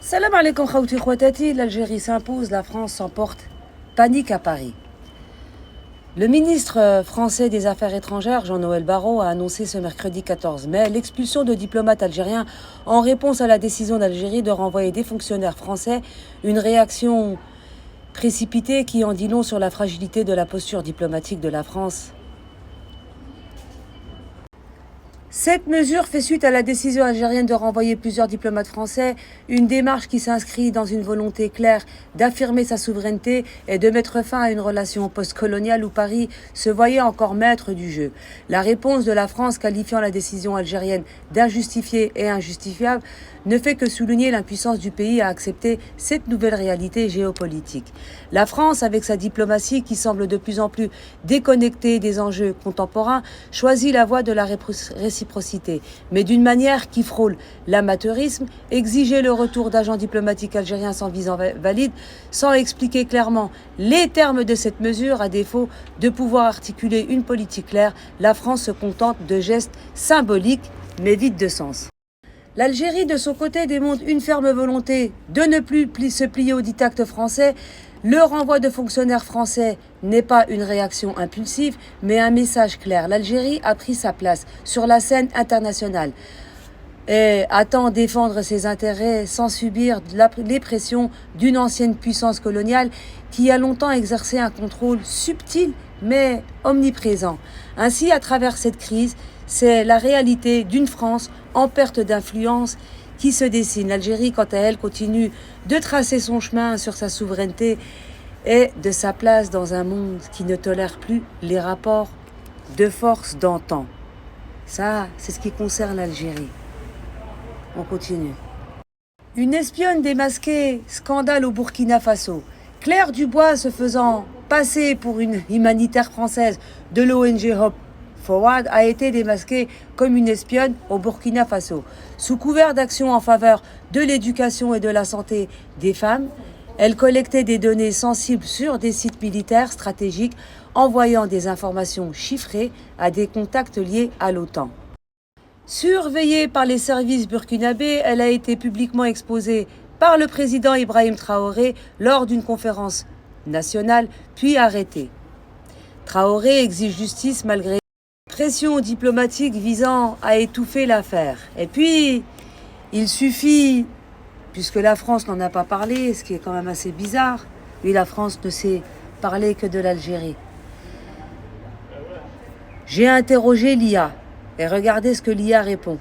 Salam alaikum khawti khwatati, l'Algérie s'impose, la France s'emporte. Panique à Paris. Le ministre français des Affaires étrangères, Jean-Noël Barrot, a annoncé ce mercredi 14 mai l'expulsion de diplomates algériens en réponse à la décision d'Algérie de renvoyer des fonctionnaires français, une réaction précipitée qui en dit long sur la fragilité de la posture diplomatique de la France. Cette mesure fait suite à la décision algérienne de renvoyer plusieurs diplomates français, une démarche qui s'inscrit dans une volonté claire d'affirmer sa souveraineté et de mettre fin à une relation postcoloniale où Paris se voyait encore maître du jeu. La réponse de la France qualifiant la décision algérienne d'injustifiée et injustifiable ne fait que souligner l'impuissance du pays à accepter cette nouvelle réalité géopolitique. La France, avec sa diplomatie qui semble de plus en plus déconnectée des enjeux contemporains, choisit la voie de la réciprocité, mais d'une manière qui frôle l'amateurisme, exiger le retour d'agents diplomatiques algériens sans visa valide, sans expliquer clairement les termes de cette mesure, à défaut de pouvoir articuler une politique claire, la France se contente de gestes symboliques, mais vides de sens. L'Algérie, de son côté, démontre une ferme volonté de ne plus se plier aux dictats français. Le renvoi de fonctionnaires français n'est pas une réaction impulsive, mais un message clair. L'Algérie a pris sa place sur la scène internationale et attend défendre ses intérêts sans subir les pressions d'une ancienne puissance coloniale qui a longtemps exercé un contrôle subtil mais omniprésent. Ainsi, à travers cette crise, c'est la réalité d'une France en perte d'influence qui se dessine. L'Algérie, quant à elle, continue de tracer son chemin sur sa souveraineté et de sa place dans un monde qui ne tolère plus les rapports de force d'antan. Ça, c'est ce qui concerne l'Algérie. On continue. Une espionne démasquée, scandale au Burkina Faso. Claire Dubois se faisant passer pour une humanitaire française de l'ONG Hope Forward a été démasquée comme une espionne au Burkina Faso. Sous couvert d'action en faveur de l'éducation et de la santé des femmes, elle collectait des données sensibles sur des sites militaires stratégiques, envoyant des informations chiffrées à des contacts liés à l'OTAN. Surveillée par les services burkinabés, elle a été publiquement exposée par le président Ibrahim Traoré lors d'une conférence nationale, puis arrêtée. Traoré exige justice malgré pression diplomatique visant à étouffer l'affaire. Et puis, il suffit, puisque la France n'en a pas parlé, ce qui est quand même assez bizarre, oui, la France ne sait parler que de l'Algérie. J'ai interrogé l'IA et regardez ce que l'IA répond.